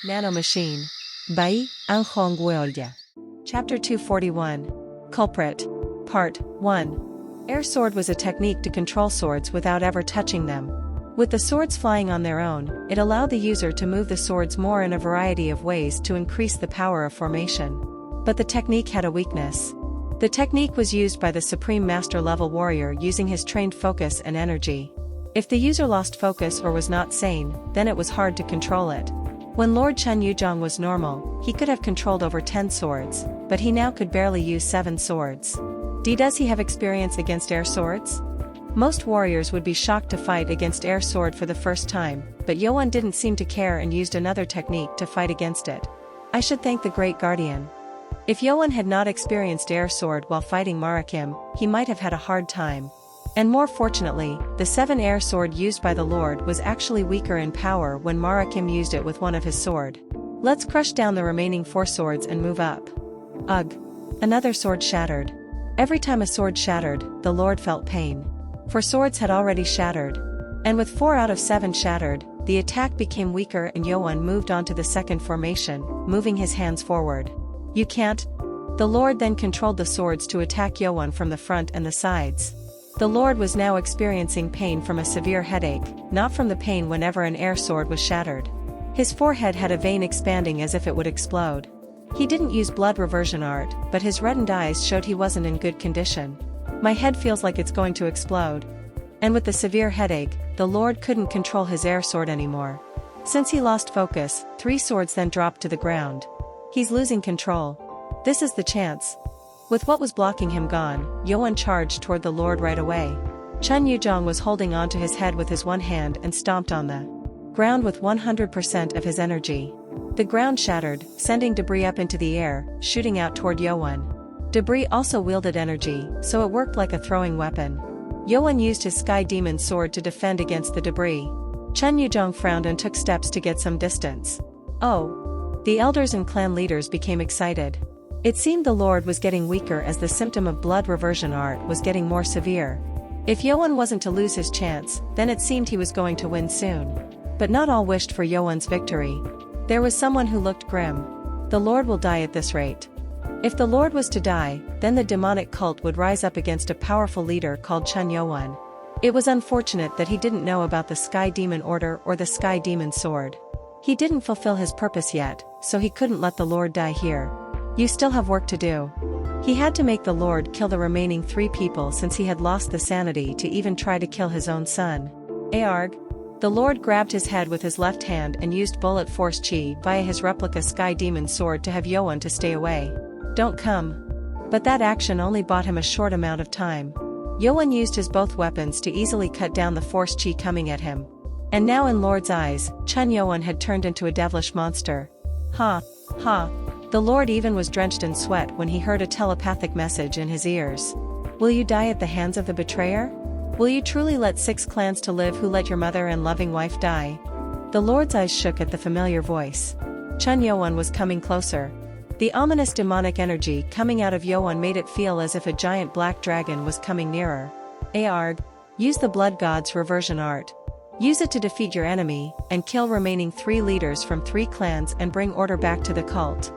Nano Machine. Bai, Ang Hongguolya. Chapter 241. Culprit. Part 1. Air sword was a technique to control swords without ever touching them. With the swords flying on their own, it allowed the user to move the swords more in a variety of ways to increase the power of formation. But the technique had a weakness. The technique was used by the Supreme Master level warrior using his trained focus and energy. If the user lost focus or was not sane, then it was hard to control it. When Lord Chen Yuzhong was normal, he could have controlled over 10 swords, but he now could barely use 7 swords. Does he have experience against air swords? Most warriors would be shocked to fight against air sword for the first time, but Yoan didn't seem to care and used another technique to fight against it. I should thank the Great Guardian. If Yoan had not experienced air sword while fighting Marakim, he might have had a hard time. And more fortunately, the 7 air sword used by the Lord was actually weaker in power when Marakim used it with one of his sword. Let's crush down the remaining 4 swords and move up. Ugh. Another sword shattered. Every time a sword shattered, the Lord felt pain. 4 swords had already shattered. And with 4 out of 7 shattered, the attack became weaker and Yoan moved on to the second formation, moving his hands forward. You can't. The Lord then controlled the swords to attack Yoan from the front and the sides. The Lord was now experiencing pain from a severe headache, not from the pain whenever an air sword was shattered. His forehead had a vein expanding as if it would explode. He didn't use blood reversion art, but his reddened eyes showed he wasn't in good condition. My head feels like it's going to explode. And with the severe headache, the Lord couldn't control his air sword anymore. Since he lost focus, 3 swords then dropped to the ground. He's losing control. This is the chance. With what was blocking him gone, Yoan charged toward the Lord right away. Chen Yuzhong was holding onto his head with his one hand and stomped on the ground with 100% of his energy. The ground shattered, sending debris up into the air, shooting out toward Yoan. Debris also wielded energy, so it worked like a throwing weapon. Yoan used his Sky Demon sword to defend against the debris. Chen Yuzhong frowned and took steps to get some distance. Oh! The elders and clan leaders became excited. It seemed the Lord was getting weaker as the symptom of blood reversion art was getting more severe. If Yoan wasn't to lose his chance, then it seemed he was going to win soon. But not all wished for Yoan's victory. There was someone who looked grim. The Lord will die at this rate. If the Lord was to die, then the demonic cult would rise up against a powerful leader called Chen Yoan. It was unfortunate that he didn't know about the Sky Demon Order or the Sky Demon Sword. He didn't fulfill his purpose yet, so he couldn't let the Lord die here. You still have work to do. He had to make the Lord kill the remaining 3 people since he had lost the sanity to even try to kill his own son. Aarg. The Lord grabbed his head with his left hand and used bullet force chi via his replica Sky Demon sword to have Yoan to stay away. Don't come. But that action only bought him a short amount of time. Yoan used his both weapons to easily cut down the force chi coming at him. And now in Lord's eyes, Chen Yoan had turned into a devilish monster. Ha! Ha! The Lord even was drenched in sweat when he heard a telepathic message in his ears. Will you die at the hands of the betrayer? Will you truly let 6 clans to live who let your mother and loving wife die? The Lord's eyes shook at the familiar voice. Chen Yoan was coming closer. The ominous demonic energy coming out of Yoan made it feel as if a giant black dragon was coming nearer. Aarg. Use the Blood God's reversion art. Use it to defeat your enemy, and kill remaining 3 leaders from 3 clans and bring order back to the cult.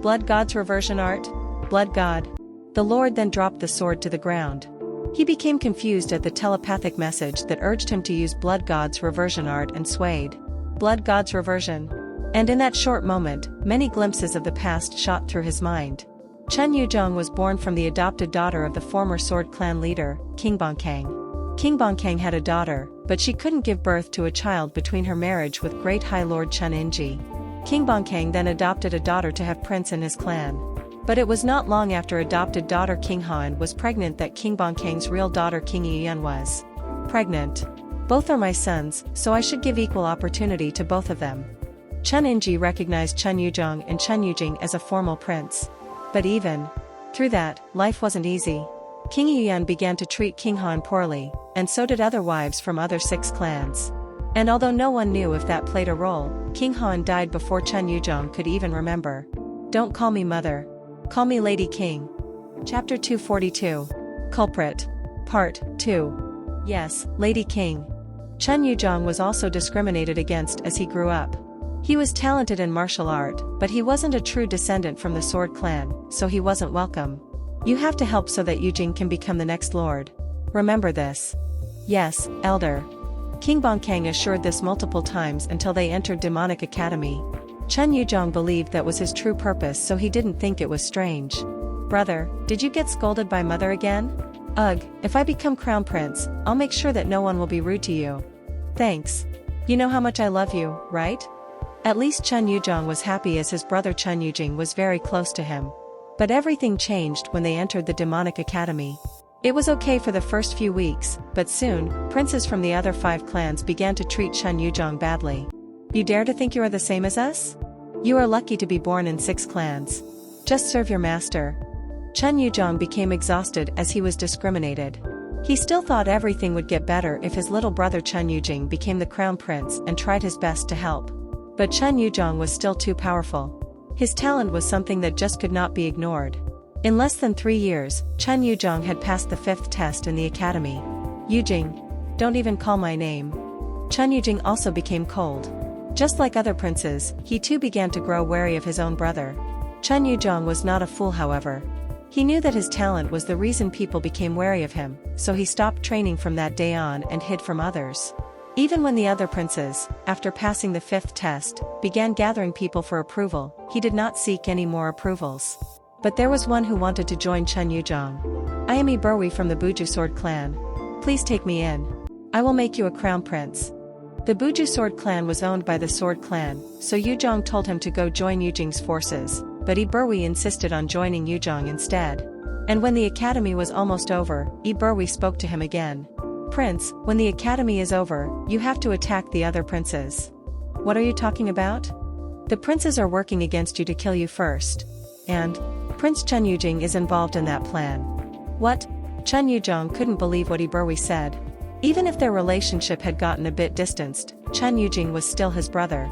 Blood God's reversion art? Blood God. The Lord then dropped the sword to the ground. He became confused at the telepathic message that urged him to use Blood God's reversion art and swayed. Blood God's reversion. And in that short moment, many glimpses of the past shot through his mind. Chen Yuzhong was born from the adopted daughter of the former sword clan leader, King Bonkang. King Bonkang had a daughter, but she couldn't give birth to a child between her marriage with Great High Lord Chen Inji. King Bonkang then adopted a daughter to have prince in his clan. But it was not long after adopted daughter King Han was pregnant that King Bonkang's real daughter King Yuyan was pregnant. Both are my sons, so I should give equal opportunity to both of them. Chen Inji recognized Chen Yuzhong and Chen Yujing as a formal prince. But even through that, life wasn't easy. King Yuyan began to treat King Han poorly, and so did other wives from other 6 clans. And although no one knew if that played a role, King Han died before Chen Yuzhong could even remember. Don't call me mother. Call me Lady King. Chapter 242. Culprit. Part 2. Yes, Lady King. Chen Yuzhong was also discriminated against as he grew up. He was talented in martial art, but he wasn't a true descendant from the Sword Clan, so he wasn't welcome. You have to help so that Yujing can become the next lord. Remember this. Yes, Elder. King Bonkang assured this multiple times until they entered Demonic Academy. Chen Yuzhong believed that was his true purpose, so he didn't think it was strange. Brother, did you get scolded by mother again? Ugh, if I become crown prince, I'll make sure that no one will be rude to you. Thanks. You know how much I love you, right? At least Chen Yuzhong was happy as his brother Chen Yujing was very close to him. But everything changed when they entered the Demonic Academy. It was okay for the first few weeks, but soon, princes from the other 5 clans began to treat Chen Yuzhong badly. You dare to think you are the same as us? You are lucky to be born in 6 clans. Just serve your master. Chen Yuzhong became exhausted as he was discriminated. He still thought everything would get better if his little brother Chen Yujing became the crown prince and tried his best to help. But Chen Yuzhong was still too powerful. His talent was something that just could not be ignored. In less than 3 years, Chen Yuzhong had passed the 5th test in the academy. Yujing. Don't even call my name. Chen Yujing also became cold. Just like other princes, he too began to grow wary of his own brother. Chen Yuzhong was not a fool, however. He knew that his talent was the reason people became wary of him, so he stopped training from that day on and hid from others. Even when the other princes, after passing the 5th test, began gathering people for approval, he did not seek any more approvals. But there was one who wanted to join Chen Yuzhong. I am Iberwi from the Buju Sword Clan. Please take me in. I will make you a crown prince. The Buju Sword Clan was owned by the Sword Clan, so Yuzhong told him to go join Yujing's forces, but Iberwi insisted on joining Yuzhong instead. And when the academy was almost over, Iberwi spoke to him again. Prince, when the academy is over, you have to attack the other princes. What are you talking about? The princes are working against you to kill you first. And Prince Chen Yujing is involved in that plan. What? Chen Yuzhong couldn't believe what Iberwi said. Even if their relationship had gotten a bit distanced, Chen Yujing was still his brother.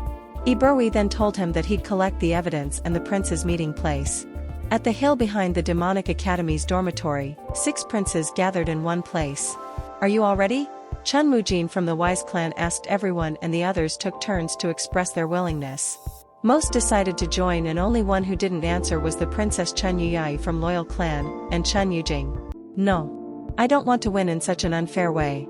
Iberwi then told him that he'd collect the evidence and the prince's meeting place. At the hill behind the Demonic Academy's dormitory, 6 princes gathered in one place. Are you all ready? Chen Mujin from the Wise Clan asked everyone, and the others took turns to express their willingness. Most decided to join, and only one who didn't answer was the Princess Chen Yuyai from Loyal Clan, and Chen Yujing. No. I don't want to win in such an unfair way.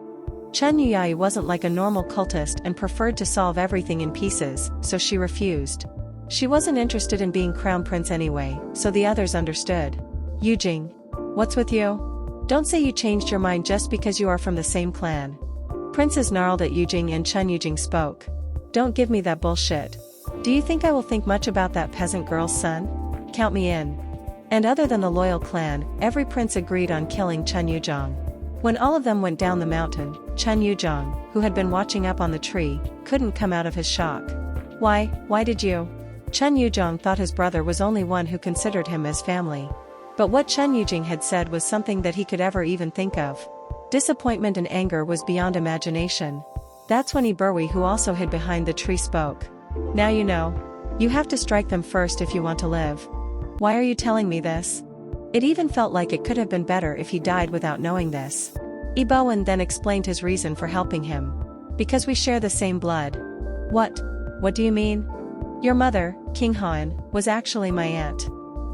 Chen Yuyai wasn't like a normal cultist and preferred to solve everything in pieces, so she refused. She wasn't interested in being crown prince anyway, so the others understood. Yujing. What's with you? Don't say you changed your mind just because you are from the same clan. Princes snarled at Yujing, and Chen Yujing spoke. Don't give me that bullshit. Do you think I will think much about that peasant girl's son? Count me in. And other than the Loyal Clan, every prince agreed on killing Chen Yuzhong. When all of them went down the mountain, Chen Yuzhong, who had been watching up on the tree, couldn't come out of his shock. Why did you? Chen Yuzhong thought his brother was only one who considered him as family. But what Chen Yujing had said was something that he could ever even think of. Disappointment and anger was beyond imagination. That's when Iberwi, who also hid behind the tree, spoke. Now you know. You have to strike them first if you want to live. Why are you telling me this? It even felt like it could have been better if he died without knowing this. Ibowen then explained his reason for helping him. Because we share the same blood. What? What do you mean? Your mother, King Han, was actually my aunt.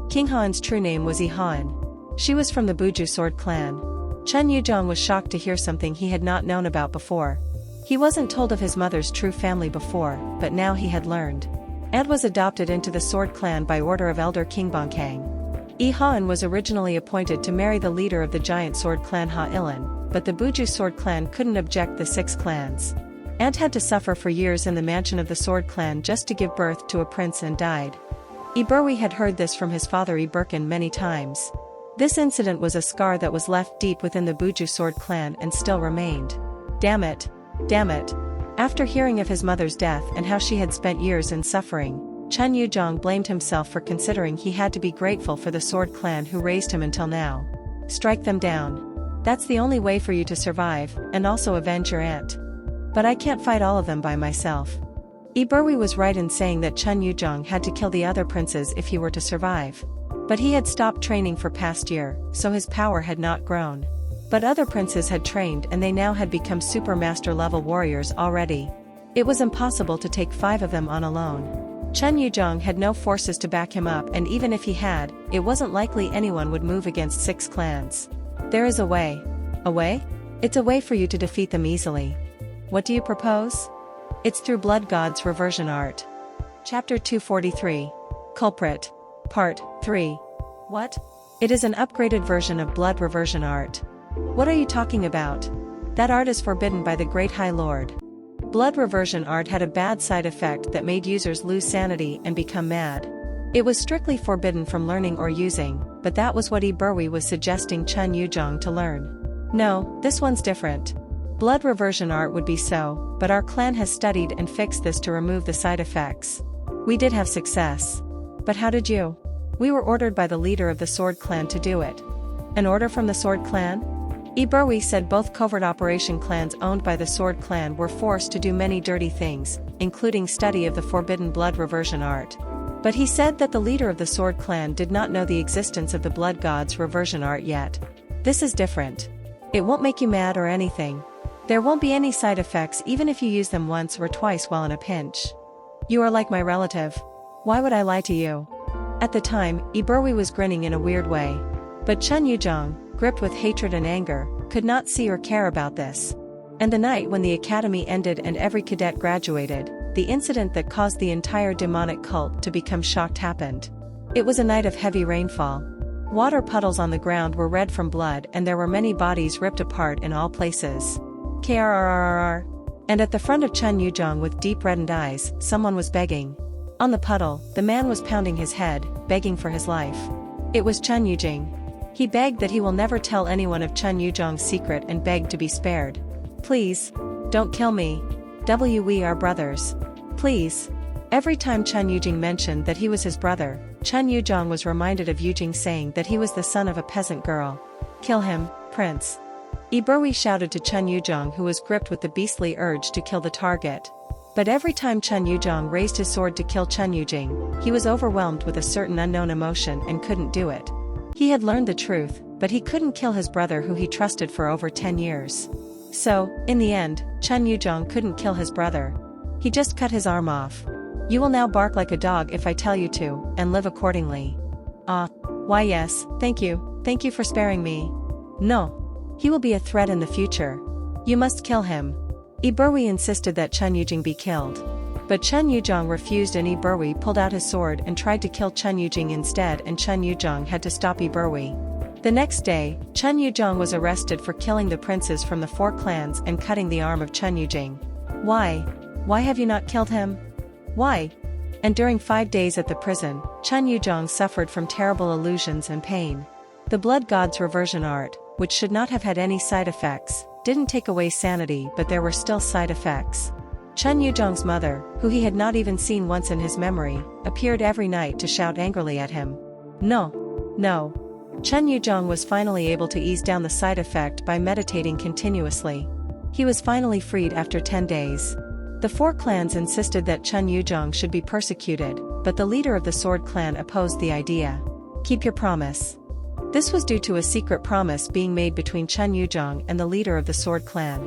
King Han's true name was Yi Han. She was from the Buju Sword Clan. Chen Yuzhong was shocked to hear something he had not known about before. He wasn't told of his mother's true family before, but now he had learned. Aunt was adopted into the Sword Clan by order of Elder King Bonkang. Yi Han was originally appointed to marry the leader of the giant Sword Clan Ha Ilan, but the Buju Sword Clan couldn't object the 6 clans. Aunt had to suffer for years in the mansion of the Sword Clan just to give birth to a prince and died. Iberwi had heard this from his father Iberkin many times. This incident was a scar that was left deep within the Buju Sword Clan and still remained. Damn it. After hearing of his mother's death and how she had spent years in suffering, Chen Yuzhong blamed himself for considering he had to be grateful for the Sword Clan who raised him until now. Strike them down. That's the only way for you to survive, and also avenge your aunt. But I can't fight all of them by myself. Iberwi was right in saying that Chen Yuzhong had to kill the other princes if he were to survive. But he had stopped training for past year, so his power had not grown. But other princes had trained and they now had become super master level warriors already. It was impossible to take 5 of them on alone. Chen Yuzhong had no forces to back him up, and even if he had, it wasn't likely anyone would move against 6 clans. There is a way. A way? It's a way for you to defeat them easily. What do you propose? It's through Blood God's reversion art. Chapter 243. Culprit. Part 3. What? It is an upgraded version of blood reversion art. What are you talking about? That art is forbidden by the Great High Lord. Blood reversion art had a bad side effect that made users lose sanity and become mad. It was strictly forbidden from learning or using, but that was what Burwi was suggesting Chen Yuzhong to learn. No, this one's different. Blood reversion art would be so, but our clan has studied and fixed this to remove the side effects. We did have success. But how did you? We were ordered by the leader of the Sword Clan to do it. An order from the Sword Clan? Burwi said both covert operation clans owned by the Sword Clan were forced to do many dirty things, including study of the forbidden blood reversion art. But he said that the leader of the Sword Clan did not know the existence of the Blood God's reversion art yet. This is different. It won't make you mad or anything. There won't be any side effects even if you use them once or twice while in a pinch. You are like my relative. Why would I lie to you? At the time, Burwi was grinning in a weird way. But Chen Yuzhong, gripped with hatred and anger, could not see or care about this. And the night when the academy ended and every cadet graduated, the incident that caused the entire demonic cult to become shocked happened. It was a night of heavy rainfall. Water puddles on the ground were red from blood, and there were many bodies ripped apart in all places. Krrrr. And at the front of Chen Yuzhong with deep reddened eyes, someone was begging. On the puddle, the man was pounding his head, begging for his life. It was Chen Yuzhong. He begged that he will never tell anyone of Chen Yuzhong's secret and begged to be spared. Please. Don't kill me. We are brothers. Please. Every time Chen Yuzhong mentioned that he was his brother, Chen Yuzhong was reminded of Yuzhong saying that he was the son of a peasant girl. Kill him, prince. Burwi shouted to Chen Yuzhong, who was gripped with the beastly urge to kill the target. But every time Chen Yuzhong raised his sword to kill Chen Yuzhong, he was overwhelmed with a certain unknown emotion and couldn't do it. He had learned the truth, but he couldn't kill his brother who he trusted for over 10 years. So, in the end, Chen Yuzhong couldn't kill his brother. He just cut his arm off. You will now bark like a dog if I tell you to, and live accordingly. Why yes, thank you for sparing me. No. He will be a threat in the future. You must kill him. Burwi insisted that Chen Yuzhong be killed. But Chen Yuzhong refused, and Burwi pulled out his sword and tried to kill Chen Yuzhong instead, and Chen Yuzhong had to stop Burwi. The next day, Chen Yuzhong was arrested for killing the princes from the 4 clans and cutting the arm of Chen Yuzhong. Why? Why have you not killed him? Why? And during 5 days at the prison, Chen Yuzhong suffered from terrible illusions and pain. The Blood God's reversion art, which should not have had any side effects, didn't take away sanity, but there were still side effects. Chen Yuzhong's mother, who he had not even seen once in his memory, appeared every night to shout angrily at him. No. Chen Yuzhong was finally able to ease down the side effect by meditating continuously. He was finally freed after 10 days. The 4 clans insisted that Chen Yuzhong should be persecuted, but the leader of the Sword Clan opposed the idea. Keep your promise. This was due to a secret promise being made between Chen Yuzhong and the leader of the Sword Clan.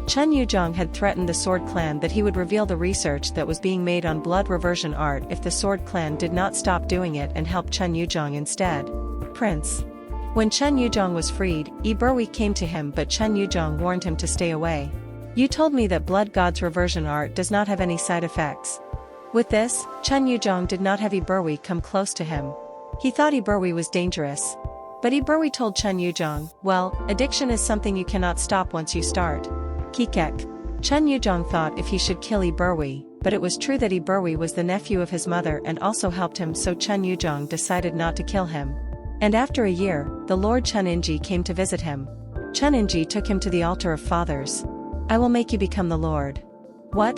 Chen Yuzhong had threatened the Sword Clan that he would reveal the research that was being made on blood reversion art if the Sword Clan did not stop doing it and help Chen Yuzhong instead. Prince. When Chen Yuzhong was freed, Burwi came to him, but Chen Yuzhong warned him to stay away. You told me that Blood God's reversion art does not have any side effects. With this, Chen Yuzhong did not have Burwi come close to him. He thought Burwi was dangerous. But Burwi told Chen Yuzhong, well, addiction is something you cannot stop once you start. Kikek. Chen Yuzhong thought if he should kill Burwi, but it was true that Burwi was the nephew of his mother and also helped him, so Chen Yuzhong decided not to kill him. And after a year, the Lord Chen Inji came to visit him. Chen Inji took him to the altar of fathers. I will make you become the Lord. What?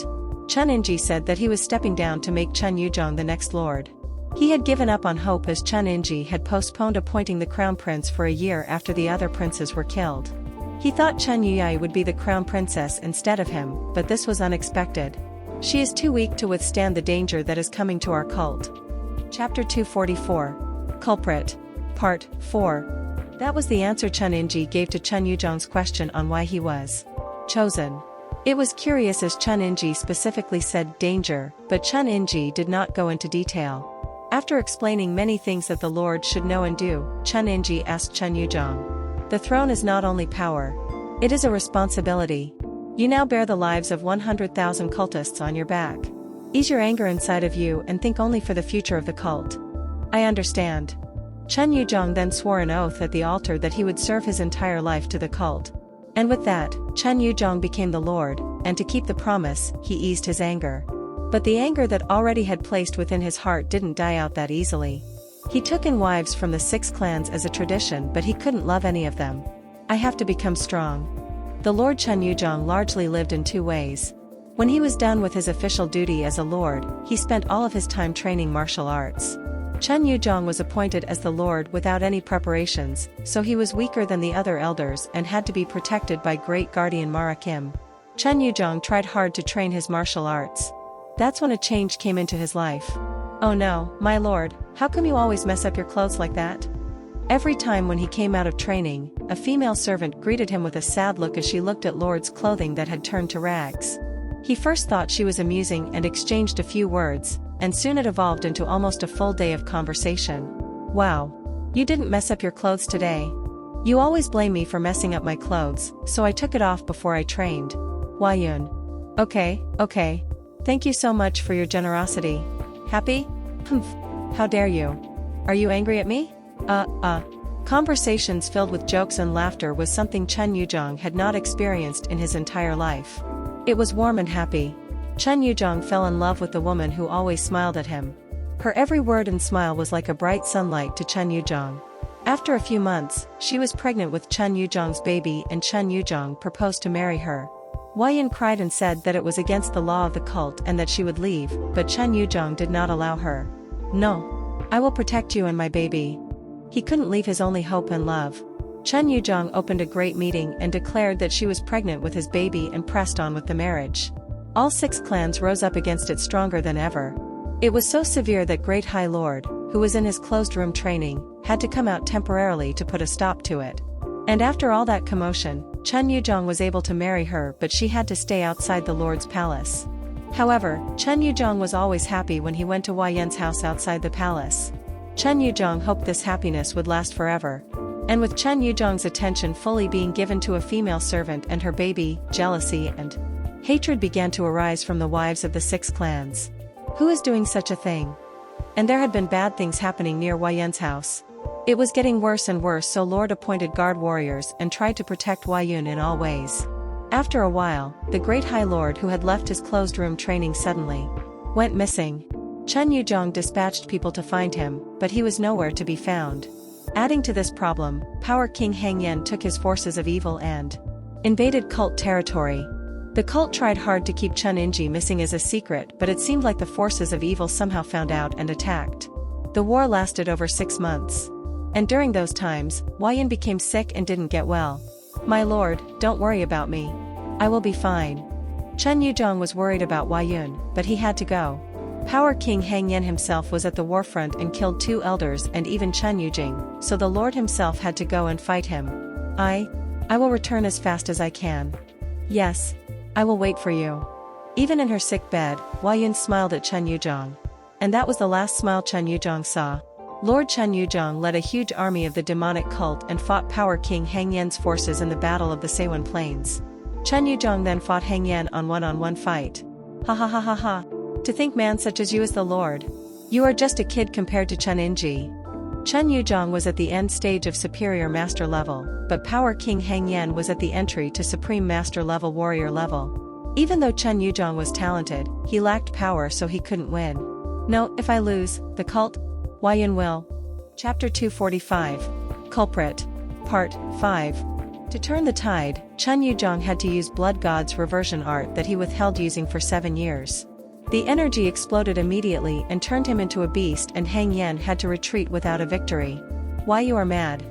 Chen Inji said that he was stepping down to make Chen Yuzhong the next Lord. He had given up on hope as Chen Inji had postponed appointing the crown prince for a year after the other princes were killed. He thought Chen Yuyai would be the crown princess instead of him, but this was unexpected. She is too weak to withstand the danger that is coming to our cult. Chapter 244. Culprit. Part 4. That was the answer Chen Inji gave to Chen Yuzhong's question on why he was chosen. It was curious as Chun Inji specifically said danger, but Chun Inji did not go into detail. After explaining many things that the Lord should know and do, Chun Inji asked Chun Yuzhong. The throne is not only power. It is a responsibility. You now bear the lives of 100,000 cultists on your back. Ease your anger inside of you and think only for the future of the cult. I understand. Chun Yuzhong then swore an oath at the altar that he would serve his entire life to the cult. And with that, Chun Yuzhong became the Lord, and to keep the promise, he eased his anger. But the anger that already had placed within his heart didn't die out that easily. He took in wives from the 6 clans as a tradition, but he couldn't love any of them. I have to become strong. The Lord Chun Yuzhong largely lived in 2 ways. When he was done with his official duty as a lord, he spent all of his time training martial arts. Chun Yuzhong was appointed as the lord without any preparations, so he was weaker than the other elders and had to be protected by great guardian Mara Kim. Chun Yuzhong tried hard to train his martial arts. That's when a change came into his life. Oh no, my lord, how come you always mess up your clothes like that? Every time when he came out of training, a female servant greeted him with a sad look as she looked at Lord's clothing that had turned to rags. He first thought she was amusing and exchanged a few words, and soon it evolved into almost a full day of conversation. Wow. You didn't mess up your clothes today. You always blame me for messing up my clothes, so I took it off before I trained. Wayun. Okay. Thank you so much for your generosity. Happy? Humph. How dare you? Are you angry at me? Conversations filled with jokes and laughter was something Chun Yuzhong had not experienced in his entire life. It was warm and happy. Chun Yuzhong fell in love with the woman who always smiled at him. Her every word and smile was like a bright sunlight to Chun Yuzhong. After a few months, she was pregnant with Chun Yuzhong's baby and Chun Yuzhong proposed to marry her. Wayun cried and said that it was against the law of the cult and that she would leave, but Chun Yuzhong did not allow her. No. I will protect you and my baby. He couldn't leave his only hope and love. Chun Yuzhong opened a great meeting and declared that she was pregnant with his baby and pressed on with the marriage. All 6 clans rose up against it stronger than ever. It was so severe that Great High Lord, who was in his closed room training, had to come out temporarily to put a stop to it. And after all that commotion, Chun Yuzhong was able to marry her, but she had to stay outside the Lord's palace. However, Chun Yuzhong was always happy when he went to Wayun's house outside the palace. Chun Yuzhong hoped this happiness would last forever. And with Chun Yuzhong's attention fully being given to a female servant and her baby, jealousy and hatred began to arise from the wives of the 6 clans. Who is doing such a thing? And there had been bad things happening near Wayun's house. It was getting worse and worse, so Lord appointed guard warriors and tried to protect Wayun in all ways. After a while, the Great High Lord who had left his closed room training suddenly went missing. Chun Yuzhong dispatched people to find him, but he was nowhere to be found. Adding to this problem, Power King Hang Yen took his forces of evil and invaded cult territory. The cult tried hard to keep Chun Inji missing as a secret, but it seemed like the forces of evil somehow found out and attacked. The war lasted over 6 months. And during those times, Wayun became sick and didn't get well. My lord, don't worry about me. I will be fine. Chun Yuzhong was worried about Wayun, but he had to go. Power King Hang Yen himself was at the warfront and killed 2 elders and even Chun Yujing, so the lord himself had to go and fight him. I will return as fast as I can. Yes. I will wait for you. Even in her sick bed, Wayun smiled at Chun Yuzhong. And that was the last smile Chun Yuzhong saw. Lord Chun Yuzhong led a huge army of the demonic cult and fought Power King Hang Yen's forces in the Battle of the Seiwen Plains. Chun Yuzhong then fought Hang Yen on one-on-one fight. Ha ha ha ha ha. To think man such as you is the Lord. You are just a kid compared to Chun Inji. Chun Yuzhong was at the end stage of Superior Master level, but Power King Hang Yen was at the entry to Supreme Master level Warrior level. Even though Chun Yuzhong was talented, he lacked power, so he couldn't win. No, if I lose, the cult, Wayun will. Chapter 245. Culprit. Part 5. To turn the tide, Chun Yuzhong had to use Blood God's reversion art that he withheld using for 7 years. The energy exploded immediately and turned him into a beast, and Hang Yen had to retreat without a victory. Why you are mad?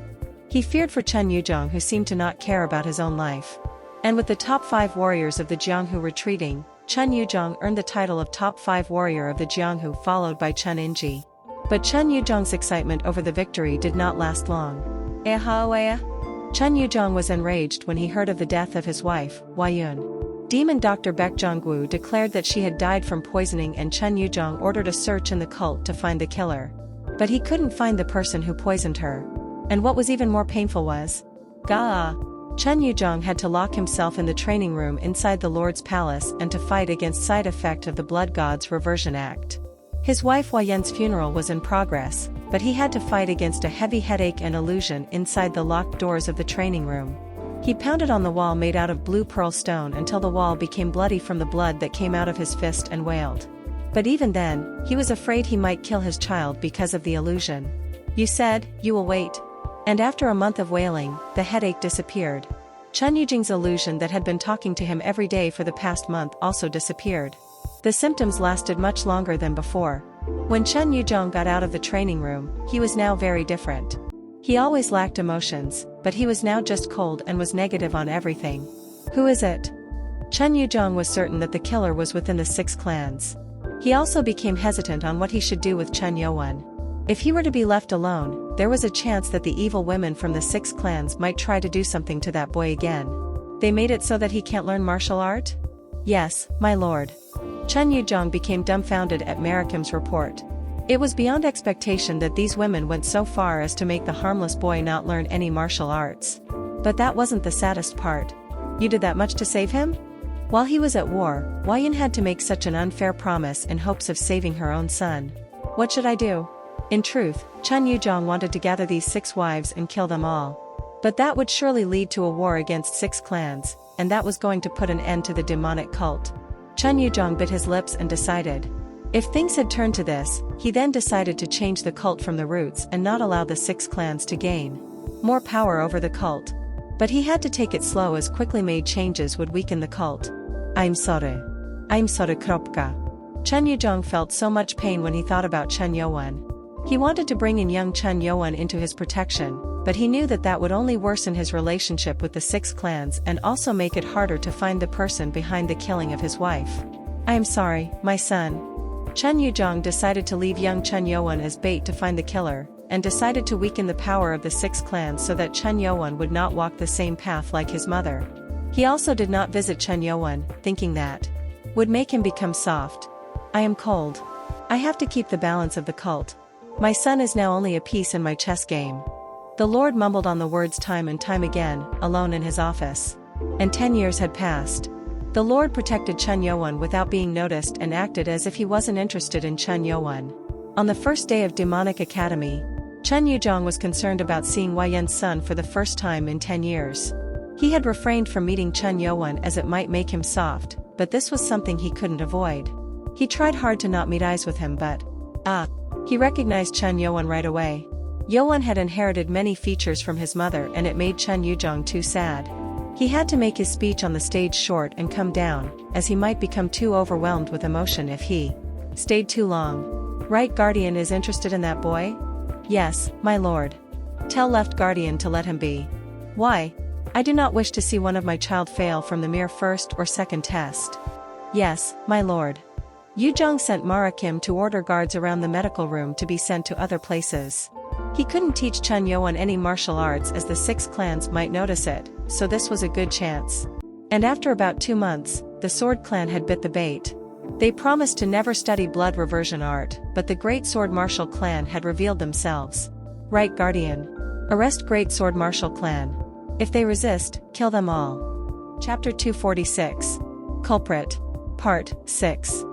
He feared for Chun Yuzhong, who seemed to not care about his own life. And with the top 5 warriors of the Jianghu retreating, Chun Yuzhong earned the title of top 5 warrior of the Jianghu, followed by Chun Inji. But Chun Yuzhong's excitement over the victory did not last long. Chun Yuzhong was enraged when he heard of the death of his wife, Wayun. Demon Dr. Baek Jongwoo declared that she had died from poisoning, and Chen Yujong ordered a search in the cult to find the killer. But he couldn't find the person who poisoned her. And what was even more painful was, Chen Yujong had to lock himself in the training room inside the Lord's palace and to fight against side effect of the Blood God's Reversion Act. His wife Hua Yan's funeral was in progress, but he had to fight against a heavy headache and illusion inside the locked doors of the training room. He pounded on the wall made out of blue pearl stone until the wall became bloody from the blood that came out of his fist and wailed. But even then, he was afraid he might kill his child because of the illusion. You said, you will wait. And after a month of wailing, the headache disappeared. Chen Yujing's illusion that had been talking to him every day for the past month also disappeared. The symptoms lasted much longer than before. When Chen Yujong got out of the training room, he was now very different. He always lacked emotions, but he was now just cold and was negative on everything. Who is it? Chen Yujong was certain that the killer was within the 6 clans. He also became hesitant on what he should do with Chen Youwon. If he were to be left alone, there was a chance that the evil women from the 6 clans might try to do something to that boy again. They made it so that he can't learn martial art? Yes, my lord. Chen Yujong became dumbfounded at Marikim's report. It was beyond expectation that these women went so far as to make the harmless boy not learn any martial arts. But that wasn't the saddest part. You did that much to save him? While he was at war, Hua Yan had to make such an unfair promise in hopes of saving her own son. What should I do? In truth, Chen Yujong wanted to gather these 6 wives and kill them all. But that would surely lead to a war against 6 clans, and that was going to put an end to the demonic cult. Chen Yujong bit his lips and decided. If things had turned to this, he then decided to change the cult from the roots and not allow the 6 clans to gain more power over the cult. But he had to take it slow, as quickly made changes would weaken the cult. I'm sorry kropka. Chen Yujong felt so much pain when he thought about Chen Youwon. He wanted to bring in young Chen Youwon into his protection, but he knew that that would only worsen his relationship with the 6 clans and also make it harder to find the person behind the killing of his wife. I am sorry, my son. Chen Yujong decided to leave young Chen Youwon as bait to find the killer, and decided to weaken the power of the 6 clans so that Chen Youwon would not walk the same path like his mother. He also did not visit Chen Youwon, thinking that would make him become soft. I am cold. I have to keep the balance of the cult. My son is now only a piece in my chess game. The Lord mumbled on the words time and time again, alone in his office. And 10 years had passed. The Lord protected Chen Youwon without being noticed and acted as if he wasn't interested in Chen Youwon. On the first day of Demonic Academy, Chen Yujong was concerned about seeing Hua Yan's son for the first time in 10 years. He had refrained from meeting Chen Youwon as it might make him soft, but this was something he couldn't avoid. He tried hard to not meet eyes with him, but he recognized Chen Youwon right away. Youwon had inherited many features from his mother, and it made Chen Yujong too sad. He had to make his speech on the stage short and come down, as he might become too overwhelmed with emotion if he stayed too long. Right Guardian is interested in that boy? Yes, my lord. Tell Left Guardian to let him be. Why? I do not wish to see one of my child fail from the mere first or second test. Yes, my lord. Yujong sent Marakim to order guards around the medical room to be sent to other places. He couldn't teach Chen Youwon any martial arts as the 6 clans might notice it, so this was a good chance. And after about 2 months, the Sword Clan had bit the bait. They promised to never study blood reversion art, but the Great Sword Martial Clan had revealed themselves. Right Guardian. Arrest Great Sword Martial Clan. If they resist, kill them all. Chapter 246. Culprit. Part 6.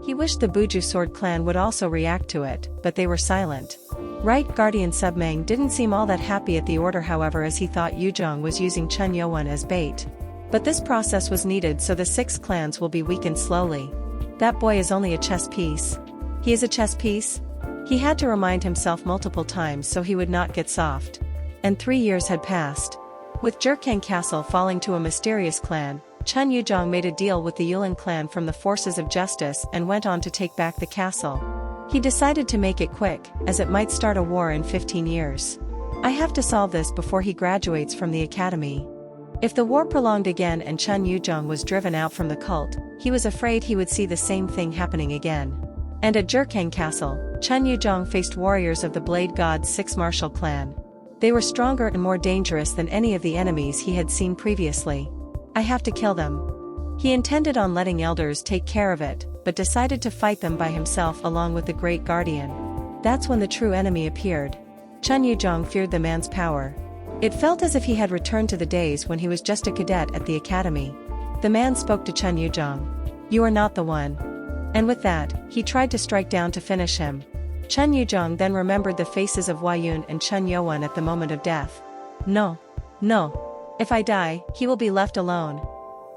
He wished the Buju Sword Clan would also react to it, but they were silent. Right Guardian Submang didn't seem all that happy at the order, however, as he thought Yujong was using Chen Youwon as bait. But this process was needed, so the 6 clans will be weakened slowly. That boy is only a chess piece. He is a chess piece? He had to remind himself multiple times so he would not get soft. And 3 years had passed. With Jurkang Castle falling to a mysterious clan, Chen Yujong made a deal with the Yulin clan from the forces of justice and went on to take back the castle. He decided to make it quick, as it might start a war in 15 years. I have to solve this before he graduates from the academy. If the war prolonged again and Chen Yujong was driven out from the cult, he was afraid he would see the same thing happening again. And at Jurkang Castle, Chen Yujong faced warriors of the Blade God's 6 martial clan. They were stronger and more dangerous than any of the enemies he had seen previously. I have to kill them. He intended on letting elders take care of it, but decided to fight them by himself along with the Great Guardian. That's when the true enemy appeared. Chun Yuzhong feared the man's power. It felt as if he had returned to the days when he was just a cadet at the academy. The man spoke to Chun Yuzhong. "You are not the one." And with that, he tried to strike down to finish him. Chun Yuzhong then remembered the faces of Wei Yun and Chun Youwen at the moment of death. No. If I die, he will be left alone.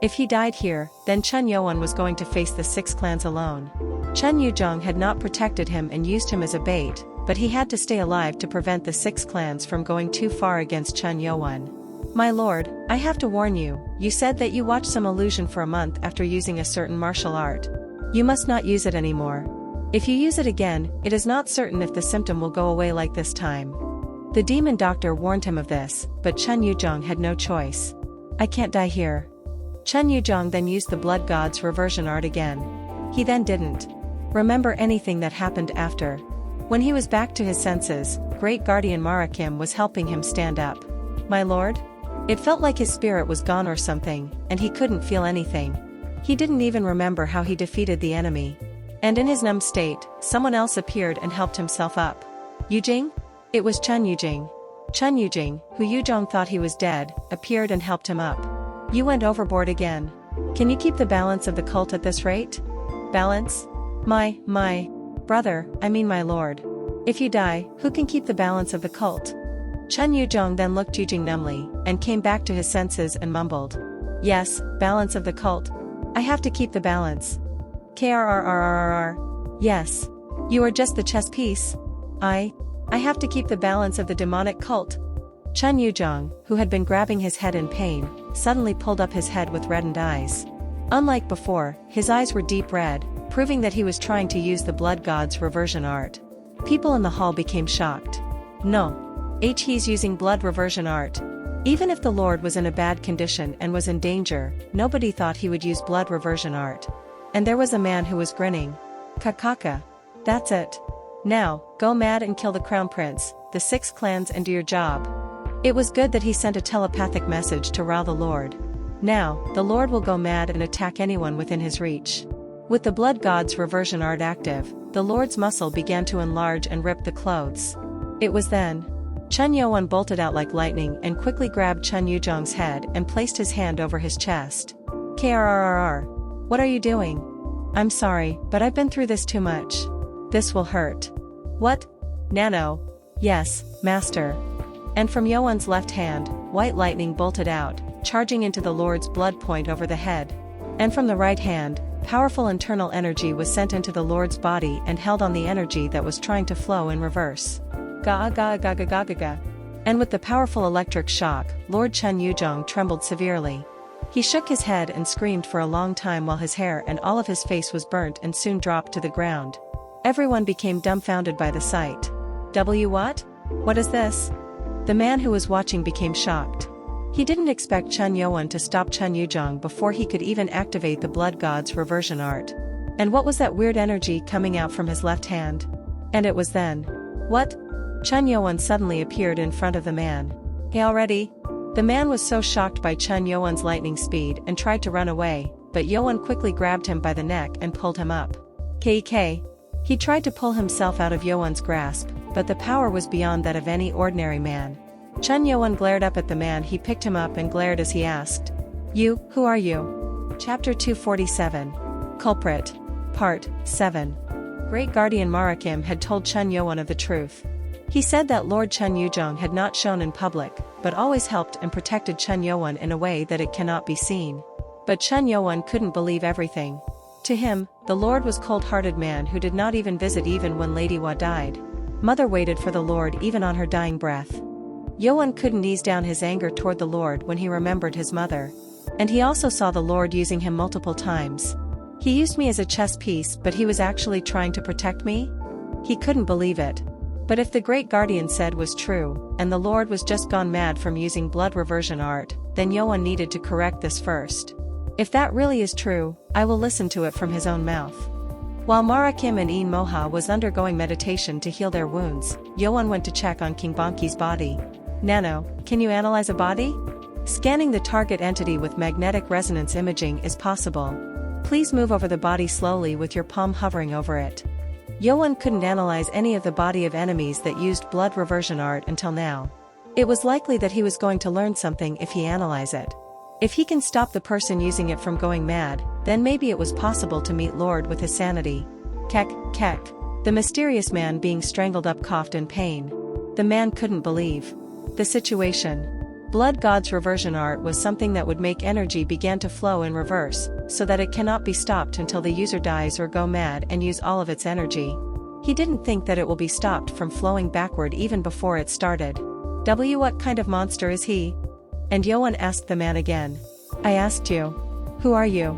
If he died here, then Chun Youwen was going to face the 6 clans alone. Chun Yuzhong had not protected him and used him as a bait, but he had to stay alive to prevent the 6 clans from going too far against Chun Youwen. "My lord, I have to warn you, you said that you watched some illusion for a month after using a certain martial art. You must not use it anymore. If you use it again, it is not certain if the symptom will go away like this time." The demon doctor warned him of this, but Chun Yuzhong had no choice. "I can't die here." Chun Yuzhong then used the blood god's reversion art again. He then didn't remember anything that happened after. When he was back to his senses, Great Guardian Marakim was helping him stand up. "My lord?" It felt like his spirit was gone or something, and he couldn't feel anything. He didn't even remember how he defeated the enemy. And in his numb state, someone else appeared and helped himself up. "Yujing?" It was Chun Yujing. Chun Yujing, who Yuzhong thought he was dead, appeared and helped him up. "You went overboard again. Can you keep the balance of the cult at this rate?" "Balance? My brother, I mean my lord. If you die, who can keep the balance of the cult?" Chun Yuzhong then looked Yujing numbly, and came back to his senses and mumbled. "Yes, balance of the cult. I have to keep the balance. Krrrrrrr. Yes. You are just the chess piece. I have to keep the balance of the demonic cult." Chun Yuzhong, who had been grabbing his head in pain, suddenly pulled up his head with reddened eyes. Unlike before, his eyes were deep red, proving that he was trying to use the blood god's reversion art. People in the hall became shocked. "No. He's using blood reversion art." Even if the Lord was in a bad condition and was in danger, nobody thought he would use blood reversion art. And there was a man who was grinning. "Kakaka. That's it. Now, go mad and kill the crown prince, the 6 clans and do your job." It was good that he sent a telepathic message to Ra the Lord. Now, the Lord will go mad and attack anyone within his reach. With the blood god's reversion art active, the Lord's muscle began to enlarge and rip the clothes. It was then. Chun Youwen bolted out like lightning and quickly grabbed Chun Yuzhong's head and placed his hand over his chest. "Krrrr. What are you doing?" "I'm sorry, but I've been through this too much. This will hurt." "What? Nano?" "Yes, master." And from Youwen's left hand, white lightning bolted out, charging into the Lord's blood point over the head. And from the right hand, powerful internal energy was sent into the Lord's body and held on the energy that was trying to flow in reverse. Ga ga ga ga ga ga ga. And with the powerful electric shock, Lord Chun Yuzhong trembled severely. He shook his head and screamed for a long time while his hair and all of his face was burnt and soon dropped to the ground. Everyone became dumbfounded by the sight. What? What is this?" The man who was watching became shocked. He didn't expect Chun Youwen to stop Chun Yuzhong before he could even activate the blood god's reversion art. And what was that weird energy coming out from his left hand? And it was then. "What?" Chun Youwen suddenly appeared in front of the man. "Hey already?" The man was so shocked by Chun Youwen's lightning speed and tried to run away, but Youwen quickly grabbed him by the neck and pulled him up. "K. He tried to pull himself out of Youwen's grasp, but the power was beyond that of any ordinary man. Chun Youwen glared up at the man. He picked him up and glared as he asked. "You, who are you?" Chapter 247. Culprit. Part 7. Great Guardian Marakim had told Chun Youwen of the truth. He said that Lord Chun Yuzhong had not shown in public, but always helped and protected Chun Youwen in a way that it cannot be seen. But Chun Youwen couldn't believe everything. To him, the Lord was cold-hearted man who did not even visit even when Lady Wa died. Mother waited for the Lord even on her dying breath. Youwen couldn't ease down his anger toward the Lord when he remembered his mother. And he also saw the Lord using him multiple times. He used me as a chess piece, but he was actually trying to protect me? He couldn't believe it. But if the Great Guardian said was true, and the Lord was just gone mad from using blood reversion art, then Youwen needed to correct this first. If that really is true, I will listen to it from his own mouth. While Marakim and Een Moha was undergoing meditation to heal their wounds, Youwen went to check on King Bonki's body. "Nano, can you analyze a body?" Scanning the target entity with magnetic resonance imaging is possible. Please move over the body slowly with your palm hovering over it. Yoan couldn't analyze any of the body of enemies that used blood reversion art until now. It was likely that he was going to learn something if he analyzed it. If he can stop the person using it from going mad, then maybe it was possible to meet Lord with his sanity. Kek, kek. The mysterious man being strangled up coughed in pain. The man couldn't believe the situation. Blood God's reversion art was something that would make energy begin to flow in reverse, so that it cannot be stopped until the user dies or go mad and use all of its energy. He didn't think that it will be stopped from flowing backward even before it started. What kind of monster is he? And Yoan asked the man again. I asked you. Who are you?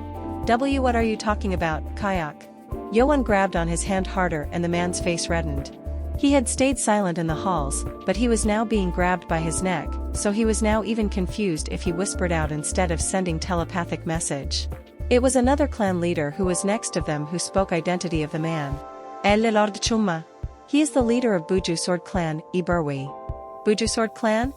What are you talking about, Kayak? Yoan grabbed on his hand harder and the man's face reddened. He had stayed silent in the halls, but he was now being grabbed by his neck, so he was now even confused if he whispered out instead of sending telepathic message. It was another clan leader who was next of them who spoke identity of the man. El Lord Chuma. He is the leader of Buju Sword Clan, Iberwi. Buju Sword Clan?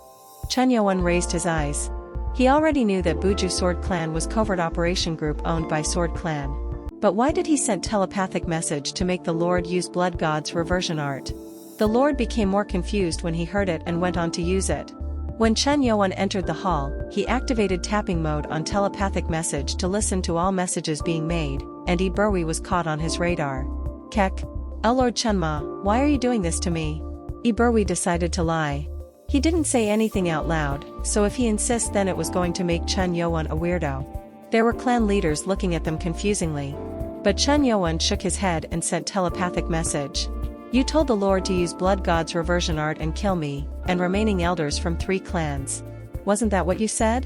Chun Yoan raised his eyes. He already knew that Buju Sword Clan was covert operation group owned by Sword Clan. But why did he send telepathic message to make the Lord use Blood God's reversion art? The Lord became more confused when he heard it and went on to use it. When Chun Yoan entered the hall, he activated tapping mode on telepathic message to listen to all messages being made, and Iberwi was caught on his radar. Kek. Lord Chunma, why are you doing this to me? Iberwi decided to lie. He didn't say anything out loud, so if he insists then it was going to make Chun Yoan a weirdo. There were clan leaders looking at them confusingly. But Chun Yoan shook his head and sent telepathic message. You told the Lord to use Blood God's reversion art and kill me, and remaining elders from 3 clans. Wasn't that what you said?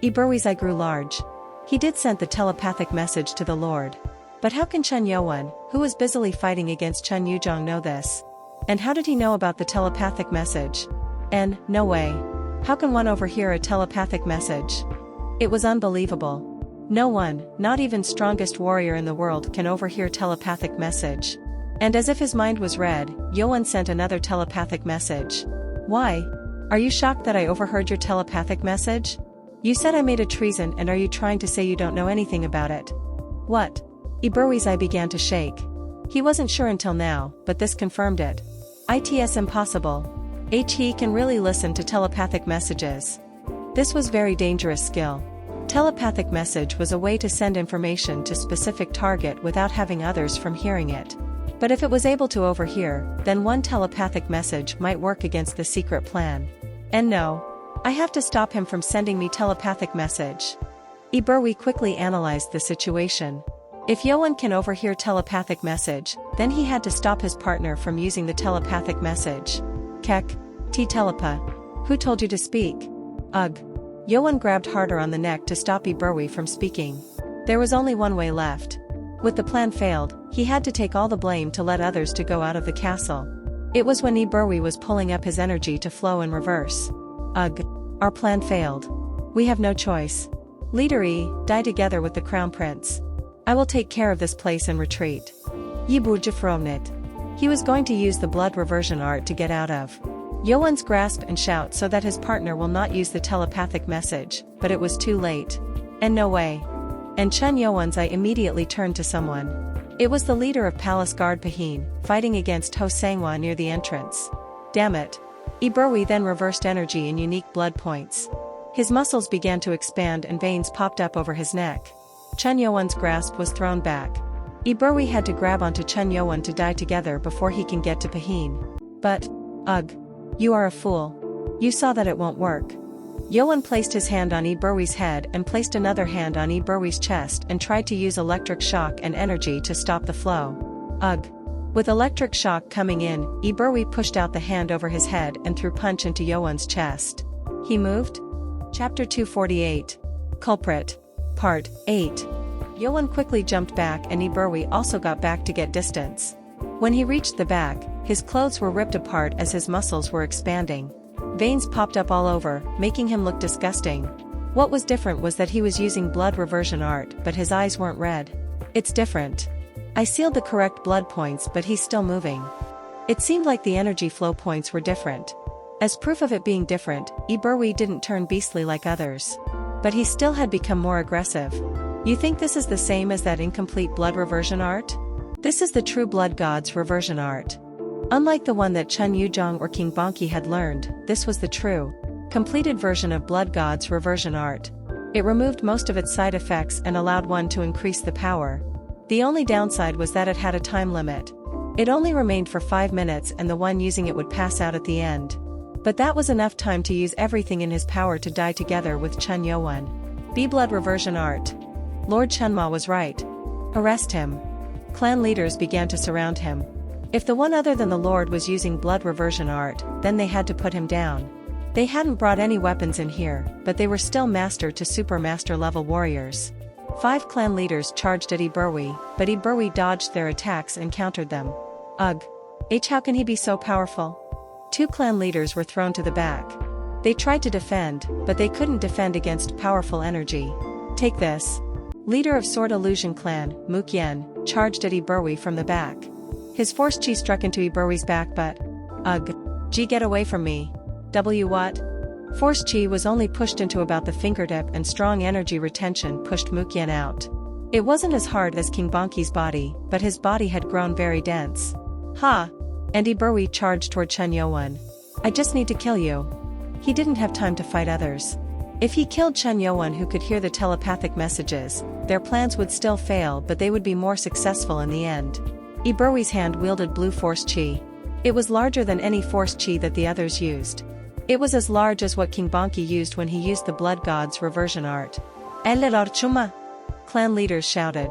Iberwi's eye grew large. He did send the telepathic message to the Lord. But how can Chun Yoan, who was busily fighting against Chun Yuzhong, know this? And how did he know about the telepathic message? And, no way. How can one overhear a telepathic message? It was unbelievable. No one, not even strongest warrior in the world, can overhear telepathic message. And as if his mind was read, Yoan sent another telepathic message. Why? Are you shocked that I overheard your telepathic message? You said I made a treason, and are you trying to say you don't know anything about it? What? Iberwi's eye began to shake. He wasn't sure until now, but this confirmed it. It's impossible. He can really listen to telepathic messages. This was very dangerous skill. Telepathic message was a way to send information to specific target without having others from hearing it. But if it was able to overhear, then one telepathic message might work against the secret plan. And no. I have to stop him from sending me telepathic message. Iberwi quickly analyzed the situation. If Yoan can overhear telepathic message, then he had to stop his partner from using the telepathic message. Kek. Telepa. Who told you to speak? Ugh. Yoan grabbed harder on the neck to stop Iberwi from speaking. There was only one way left. With the plan failed, he had to take all the blame to let others to go out of the castle. It was when Iberwi was pulling up his energy to flow in reverse. Ugh. Our plan failed. We have no choice. Leader E, die together with the crown prince. I will take care of this place and retreat. Yibu Jafronit. He was going to use the blood reversion art to get out of Yoan's grasp and shout so that his partner will not use the telepathic message, but it was too late. And no way. And Chun Yoan's eye immediately turned to someone. It was the leader of Palace Guard Pahin, fighting against Ho Sangwa near the entrance. Damn it. Iberwi then reversed energy in unique blood points. His muscles began to expand and veins popped up over his neck. Chun Yoan's grasp was thrown back. Iberwi had to grab onto Chun Yoan to die together before he can get to Pahin. But, ugh. You are a fool. You saw that it won't work. Yoan placed his hand on Iberwi's head and placed another hand on Iberwi's chest and tried to use electric shock and energy to stop the flow. Ugh. With electric shock coming in, Iberwi pushed out the hand over his head and threw punch into Yoan's chest. He moved? Chapter 248. Culprit. Part 8. Yoan quickly jumped back and Iberwi also got back to get distance. When he reached the back, his clothes were ripped apart as his muscles were expanding. Veins popped up all over, making him look disgusting. What was different was that he was using blood reversion art, but his eyes weren't red. It's different. I sealed the correct blood points, but he's still moving. It seemed like the energy flow points were different. As proof of it being different, Iberwi didn't turn beastly like others. But he still had become more aggressive. You think this is the same as that incomplete blood reversion art? This is the true blood god's reversion art. Unlike the one that Chun Yuzhong or King Bonki had learned, this was the true, completed version of blood god's reversion art. It removed most of its side effects and allowed one to increase the power. The only downside was that it had a time limit. It only remained for 5 minutes and the one using it would pass out at the end. But that was enough time to use everything in his power to die together with Chun Yuan. B-blood reversion art. Lord Chunma was right. Arrest him. Clan leaders began to surround him. If the one other than the Lord was using blood reversion art, then they had to put him down. They hadn't brought any weapons in here, but they were still master to super master level warriors. 5 clan leaders charged at Iberwi, but Iberwi dodged their attacks and countered them. Ugh. How can he be so powerful? 2 clan leaders were thrown to the back. They tried to defend, but they couldn't defend against powerful energy. Take this. Leader of Sword Illusion Clan, Mukyen, charged at Iberwi from the back. His force chi struck into Iberwi's back but... Ugh. G, get away from me. W what? Force chi was only pushed into about the fingertip and strong energy retention pushed Mukyen out. It wasn't as hard as King Bonki's body, but his body had grown very dense. Ha! And Iberwi charged toward Chun Yuan. I just need to kill you. He didn't have time to fight others. If he killed Chun Yuan who could hear the telepathic messages, their plans would still fail but they would be more successful in the end. Iberwi's hand wielded blue force chi. It was larger than any force chi that the others used. It was as large as what King Bonki used when he used the blood god's reversion art. Chuma! Clan leaders shouted.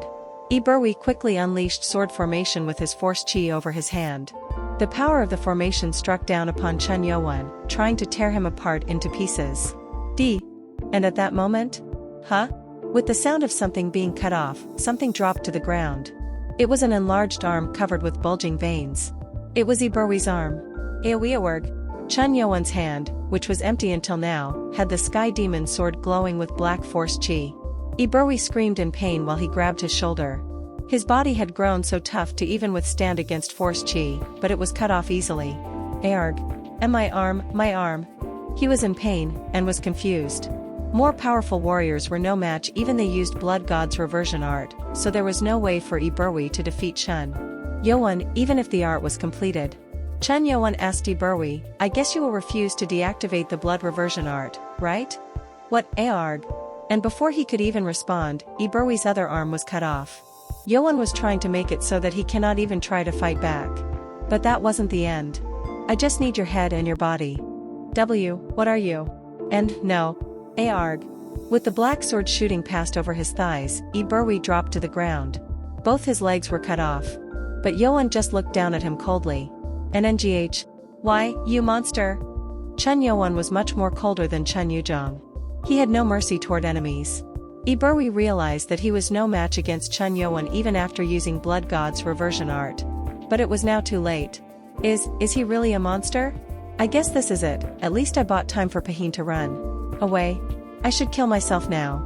Iberwi quickly unleashed sword formation with his force chi over his hand. The power of the formation struck down upon Chun Yuan, trying to tear him apart into pieces. D. And at that moment? Huh? With the sound of something being cut off, something dropped to the ground. It was an enlarged arm covered with bulging veins. It was Iberwi's arm. Aowiawerg. Chun Yuan's hand, which was empty until now, had the sky demon sword glowing with black force chi. Iberwi screamed in pain while he grabbed his shoulder. His body had grown so tough to even withstand against force chi, but it was cut off easily. Aarg. And my arm. He was in pain, and was confused. More powerful warriors were no match, even they used blood god's reversion art, so there was no way for Iberwi to defeat Chun Yuan, even if the art was completed. Chun Yuan asked Iberwi, I guess you will refuse to deactivate the blood reversion art, right? What, Aarg? And before he could even respond, Iberwi's other arm was cut off. Yuan was trying to make it so that he cannot even try to fight back. But that wasn't the end. I just need your head and your body. W, what are you? And, no. Aarg. With the black sword shooting past over his thighs, Iberwi dropped to the ground. Both his legs were cut off. But Yuan just looked down at him coldly. NNGH. Why, you monster? Chun Yuan was much more colder than Chun Yuzhong. He had no mercy toward enemies. Iberwi realized that he was no match against Chun Yuan even after using blood god's reversion art. But it was now too late. Is he really a monster? I guess this is it, at least I bought time for Pahin to run away. I should kill myself now.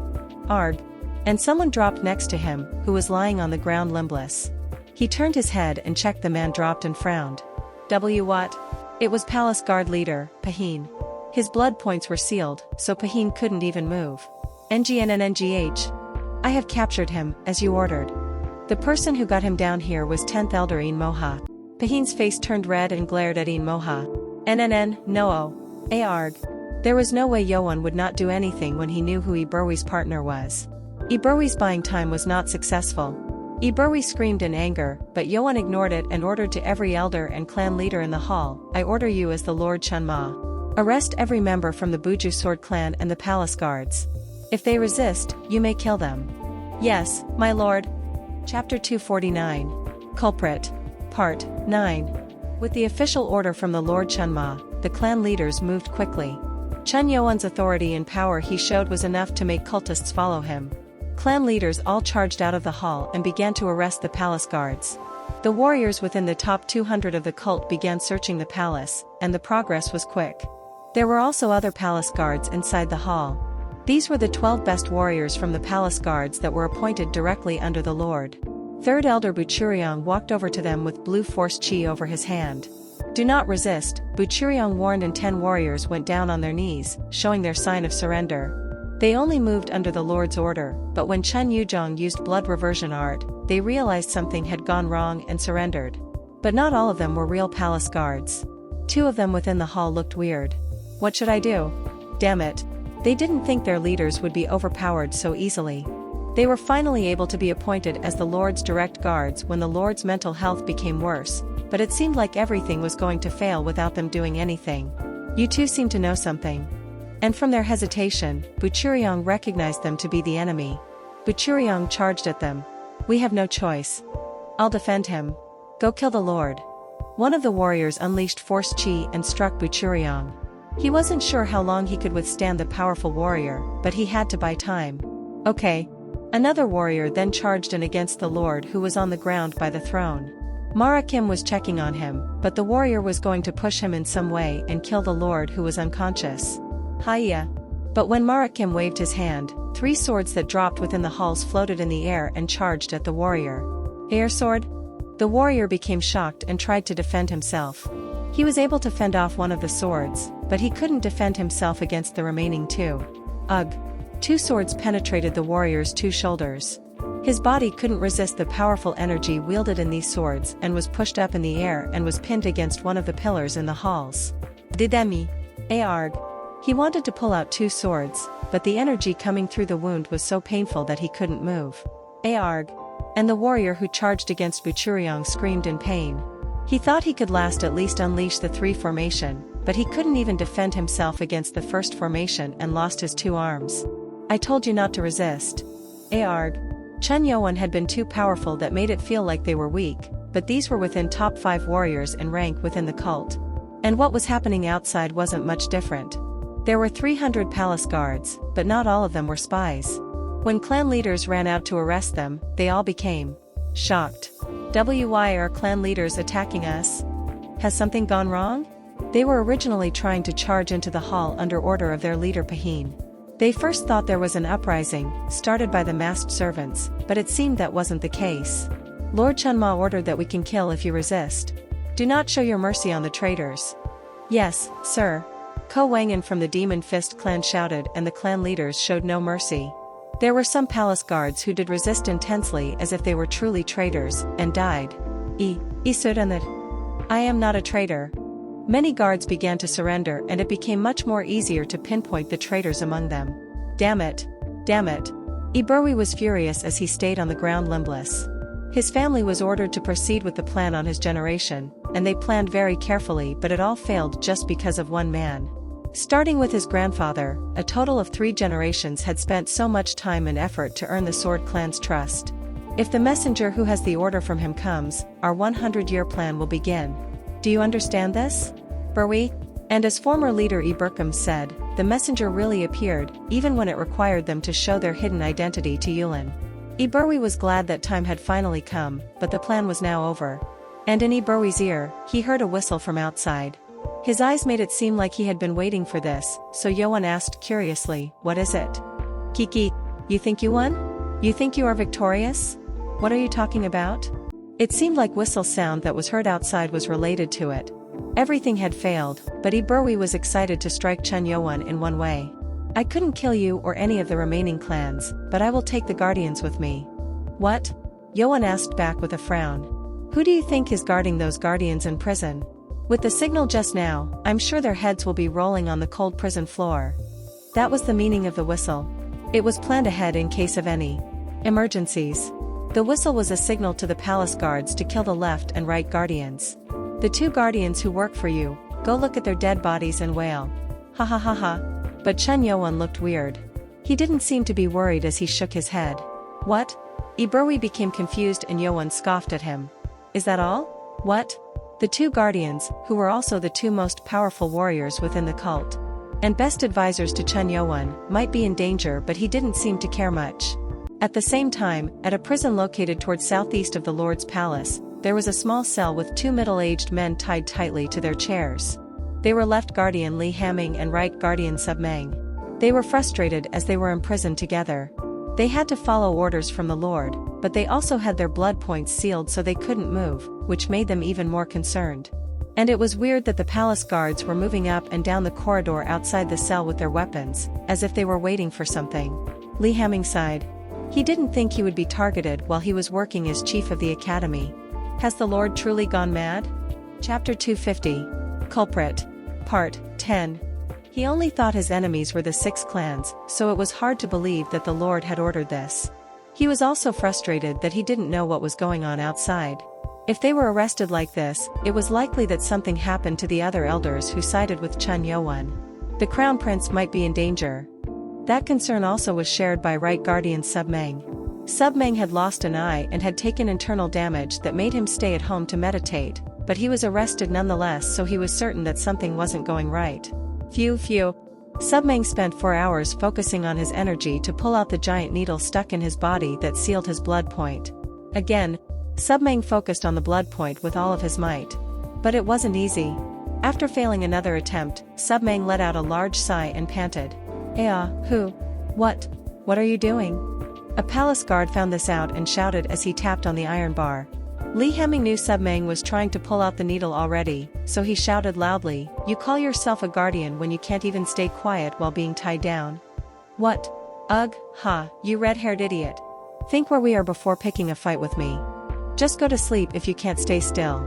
Arg. And someone dropped next to him, who was lying on the ground limbless. He turned his head and checked the man dropped and frowned. W what? It was palace guard leader, Pahin. His blood points were sealed, so Pahin couldn't even move. NGNNNGH. I have captured him, as you ordered. The person who got him down here was 10th Elder In Moha. Pahin's face turned red and glared at In Moha. NNN, no. Aarg. There was no way Yuan would not do anything when he knew who Iberwi's partner was. Iberwi's buying time was not successful. Iberwi screamed in anger, but Yuan ignored it and ordered to every elder and clan leader in the hall, I order you as the Lord Chunma. Arrest every member from the Buju Sword clan and the palace guards. If they resist, you may kill them. Yes, my lord. Chapter 249. Culprit. Part 9. With the official order from the Lord Chunma, the clan leaders moved quickly. Chun Yuan's authority and power he showed was enough to make cultists follow him. Clan leaders all charged out of the hall and began to arrest the palace guards. The warriors within the top 200 of the cult began searching the palace, and the progress was quick. There were also other palace guards inside the hall. These were the 12 best warriors from the palace guards that were appointed directly under the Lord. Third Elder Buchuriang walked over to them with blue force chi over his hand. Do not resist, Buchuryong warned, and 10 warriors went down on their knees, showing their sign of surrender. They only moved under the Lord's order, but when Chen Yuzhong used blood reversion art, they realized something had gone wrong and surrendered. But not all of them were real palace guards. 2 of them within the hall looked weird. What should I do? Damn it. They didn't think their leaders would be overpowered so easily. They were finally able to be appointed as the Lord's direct guards when the Lord's mental health became worse, but it seemed like everything was going to fail without them doing anything. You two seem to know something. And from their hesitation, Buchuryong recognized them to be the enemy. Buchuryong charged at them. We have no choice. I'll defend him. Go kill the Lord. One of the warriors unleashed force chi and struck Buchuryong. He wasn't sure how long he could withstand the powerful warrior, but he had to buy time. Okay. Another warrior then charged in against the Lord, who was on the ground by the throne. Mara Kim was checking on him, but the warrior was going to push him in some way and kill the Lord, who was unconscious. Hiya. But when Mara Kim waved his hand, 3 swords that dropped within the halls floated in the air and charged at the warrior. Air sword? The warrior became shocked and tried to defend himself. He was able to fend off one of the swords, but he couldn't defend himself against the remaining 2. Ugh. 2 swords penetrated the warrior's 2 shoulders. His body couldn't resist the powerful energy wielded in these swords and was pushed up in the air and was pinned against one of the pillars in the halls. Didemi. Arg. He wanted to pull out 2 swords, but the energy coming through the wound was so painful that he couldn't move. Arg. And the warrior who charged against Buchuryong screamed in pain. He thought he could at least unleash the 3 formation, but he couldn't even defend himself against the first formation and lost his 2 arms. I told you not to resist. Arg. Chen Yuan had been too powerful that made it feel like they were weak, but these were within top 5 warriors in rank within the cult. And what was happening outside wasn't much different. There were 300 palace guards, but not all of them were spies. When clan leaders ran out to arrest them, they all became shocked. Why are clan leaders attacking us? Has something gone wrong? They were originally trying to charge into the hall under order of their leader Pahin. They first thought there was an uprising, started by the masked servants, but it seemed that wasn't the case. Lord Chunma ordered that we can kill if you resist. Do not show your mercy on the traitors. Yes, sir. Ko Wangan from the Demon Fist clan shouted, and the clan leaders showed no mercy. There were some palace guards who did resist intensely as if they were truly traitors, and died. I am not a traitor. Many guards began to surrender, and it became much more easier to pinpoint the traitors among them. Damn it. Damn it. Iburwi was furious as he stayed on the ground limbless. His family was ordered to proceed with the plan on his generation, and they planned very carefully, but it all failed just because of one man. Starting with his grandfather, a total of 3 generations had spent so much time and effort to earn the Sword Clan's trust. If the messenger who has the order from him comes, our 100-year plan will begin. Do you understand this? Burwi? And as former leader Iburkum said, the messenger really appeared, even when it required them to show their hidden identity to Yulin. Iburwi was glad that time had finally come, but the plan was now over. And in Iburwi's ear, he heard a whistle from outside. His eyes made it seem like he had been waiting for this, so Yoan asked curiously, what is it? Kiki, you think you won? You think you are victorious? What are you talking about? It seemed like whistle sound that was heard outside was related to it. Everything had failed, but Iburwi was excited to strike Chen Yoan in one way. I couldn't kill you or any of the remaining clans, but I will take the guardians with me. What? Yoan asked back with a frown. Who do you think is guarding those guardians in prison? With the signal just now, I'm sure their heads will be rolling on the cold prison floor. That was the meaning of the whistle. It was planned ahead in case of any emergencies. The whistle was a signal to the palace guards to kill the left and right guardians. The 2 guardians who work for you, go look at their dead bodies and wail. Ha ha ha ha. But Chen Yoan looked weird. He didn't seem to be worried as he shook his head. What? Iburwi became confused and Yoan scoffed at him. Is that all? What? The 2 guardians, who were also the 2 most powerful warriors within the cult, and best advisors to Chen Yoan, might be in danger, but he didn't seem to care much. At the same time, at a prison located towards southeast of the Lord's palace, there was a small cell with 2 middle-aged men tied tightly to their chairs. They were left guardian Li Hamming and right guardian Sub Meng. They were frustrated as they were imprisoned together. They had to follow orders from the Lord, but they also had their blood points sealed so they couldn't move, which made them even more concerned. And it was weird that the palace guards were moving up and down the corridor outside the cell with their weapons, as if they were waiting for something. Lee Hamming sighed. He didn't think he would be targeted while he was working as chief of the academy. Has the Lord truly gone mad? Chapter 250. Culprit. Part 10. He only thought his enemies were the 6 clans, so it was hard to believe that the Lord had ordered this. He was also frustrated that he didn't know what was going on outside. If they were arrested like this, it was likely that something happened to the other elders who sided with Chun Yo-won. The crown prince might be in danger. That concern also was shared by Right Guardian Submang. Submang had lost an eye and had taken internal damage that made him stay at home to meditate, but he was arrested nonetheless, so he was certain that something wasn't going right. Phew. Submang spent 4 hours focusing on his energy to pull out the giant needle stuck in his body that sealed his blood point. Again, Submang focused on the blood point with all of his might. But it wasn't easy. After failing another attempt, Submang let out a large sigh and panted. Who? What are you doing? A palace guard found this out and shouted as he tapped on the iron bar. Lee Hamming knew Submang was trying to pull out the needle already, so he shouted loudly, "You call yourself a guardian when you can't even stay quiet while being tied down? What? Ugh, ha, you red-haired idiot. Think where we are before picking a fight with me. Just go to sleep if you can't stay still."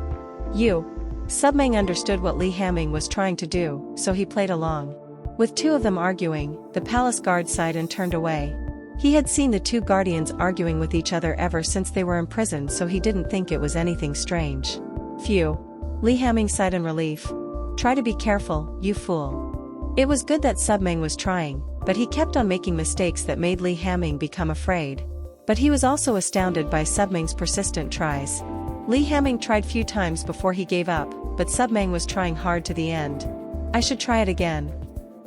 You. Submang understood what Lee Hamming was trying to do, so he played along. With 2 of them arguing, the palace guard sighed and turned away. He had seen the 2 guardians arguing with each other ever since they were imprisoned, so he didn't think it was anything strange. Phew. Lee Hamming sighed in relief. Try to be careful, you fool. It was good that Submang was trying, but he kept on making mistakes that made Lee Hamming become afraid. But he was also astounded by Submang's persistent tries. Lee Hamming tried few times before he gave up, but Submang was trying hard to the end. I should try it again.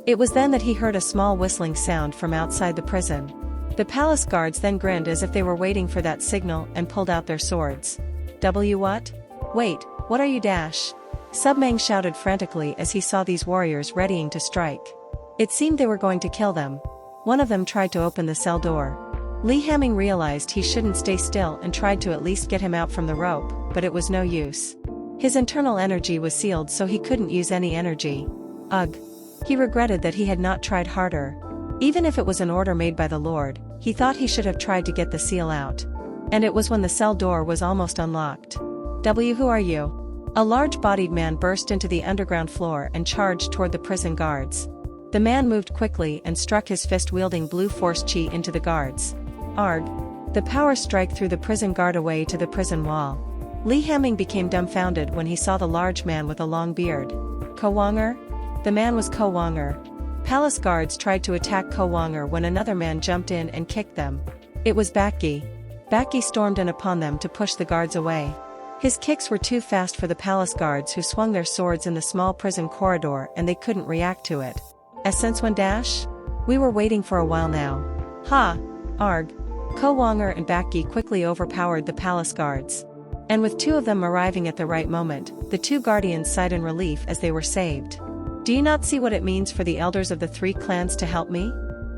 It was then that he heard a small whistling sound from outside the prison. The palace guards then grinned as if they were waiting for that signal and pulled out their swords. What? Wait, what are you dash? Submang shouted frantically as he saw these warriors readying to strike. It seemed they were going to kill them. One of them tried to open the cell door. Lee Hamming realized he shouldn't stay still and tried to at least get him out from the rope, but it was no use. His internal energy was sealed, so he couldn't use any energy. Ugh. He regretted that he had not tried harder. Even if it was an order made by the Lord, he thought he should have tried to get the seal out. And it was when the cell door was almost unlocked. Who are you? A large-bodied man burst into the underground floor and charged toward the prison guards. The man moved quickly and struck his fist-wielding blue force chi into the guards. Arg. The power strike threw the prison guard away to the prison wall. Lee Hamming became dumbfounded when he saw the large man with a long beard. Ko Wonger? The man was Ko Wonger. Palace guards tried to attack Ko Wonger when another man jumped in and kicked them. It was Bakki. Bakki stormed in upon them to push the guards away. His kicks were too fast for the palace guards, who swung their swords in the small prison corridor, and they couldn't react to it. Essence one dash? We were waiting for a while now. Ha! Arg. Ko Wonger and Bakki quickly overpowered the palace guards. And with 2 of them arriving at the right moment, the 2 guardians sighed in relief as they were saved. Do you not see what it means for the elders of the 3 clans to help me?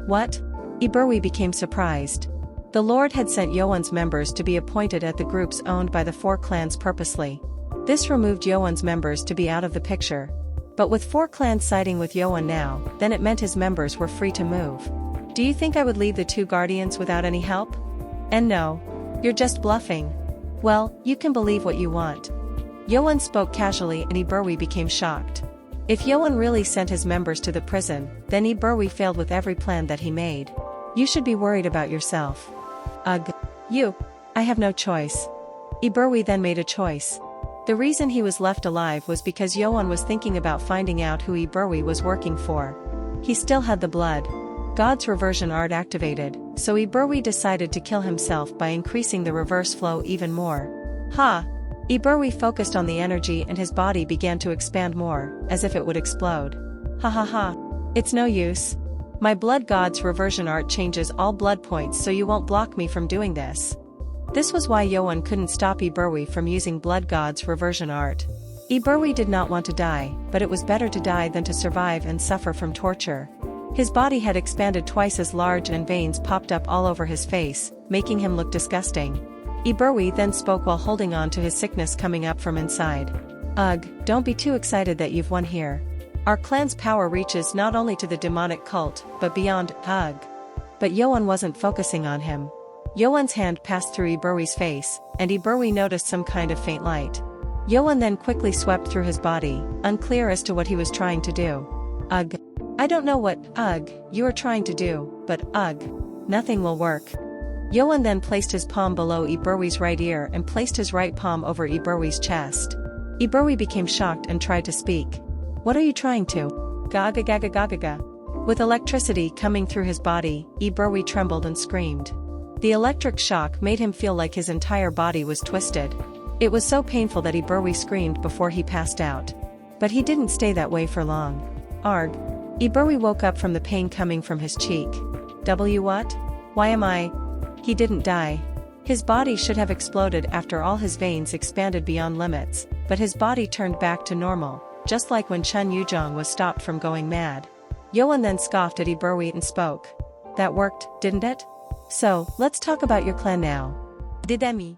What? Iberwi became surprised. The Lord had sent Yowan's members to be appointed at the groups owned by the 4 clans purposely. This removed Yowan's members to be out of the picture. But with 4 clans siding with Yowan now, then it meant his members were free to move. Do you think I would leave the 2 guardians without any help? And no. You're just bluffing. Well, you can believe what you want. Yowan spoke casually, and Iberwi became shocked. If Yowan really sent his members to the prison, then Iberwi failed with every plan that he made. You should be worried about yourself. Ugh. You. I have no choice. Iberwi then made a choice. The reason he was left alive was because Yowan was thinking about finding out who Iberwi was working for. He still had the blood God's reversion art activated, so Iberwi decided to kill himself by increasing the reverse flow even more. Ha! Iberwi focused on the energy and his body began to expand more, as if it would explode. Ha ha ha. It's no use. My blood god's reversion art changes all blood points, so you won't block me from doing this. This was why Yowan couldn't stop Iberwi from using blood god's reversion art. Iberwi did not want to die, but it was better to die than to survive and suffer from torture. His body had expanded twice as large and veins popped up all over his face, making him look disgusting. Iberwi then spoke while holding on to his sickness coming up from inside. Ugh, don't be too excited that you've won here. Our clan's power reaches not only to the demonic cult, but beyond. Ugh. But Yoan wasn't focusing on him. Yoan's hand passed through Iberwi's face, and Iberwi noticed some kind of faint light. Yoan then quickly swept through his body, unclear as to what he was trying to do. Ugh. I don't know what, you are trying to do, but, nothing will work. Yoan then placed his palm below Iberwi's right ear and placed his right palm over Iberwi's chest. Iberwi became shocked and tried to speak. What are you trying to? Gaga gaga gaga gaga. With electricity coming through his body, Iberwi trembled and screamed. The electric shock made him feel like his entire body was twisted. It was so painful that Iberwi screamed before he passed out. But he didn't stay that way for long. Arg. Iberwi woke up from the pain coming from his cheek. What? Why am I? He didn't die. His body should have exploded after all his veins expanded beyond limits, but his body turned back to normal, just like when Chen Yuzhong was stopped from going mad. Yoan then scoffed at Iberwi and spoke. That worked, didn't it? So, let's talk about your clan now. Didemi.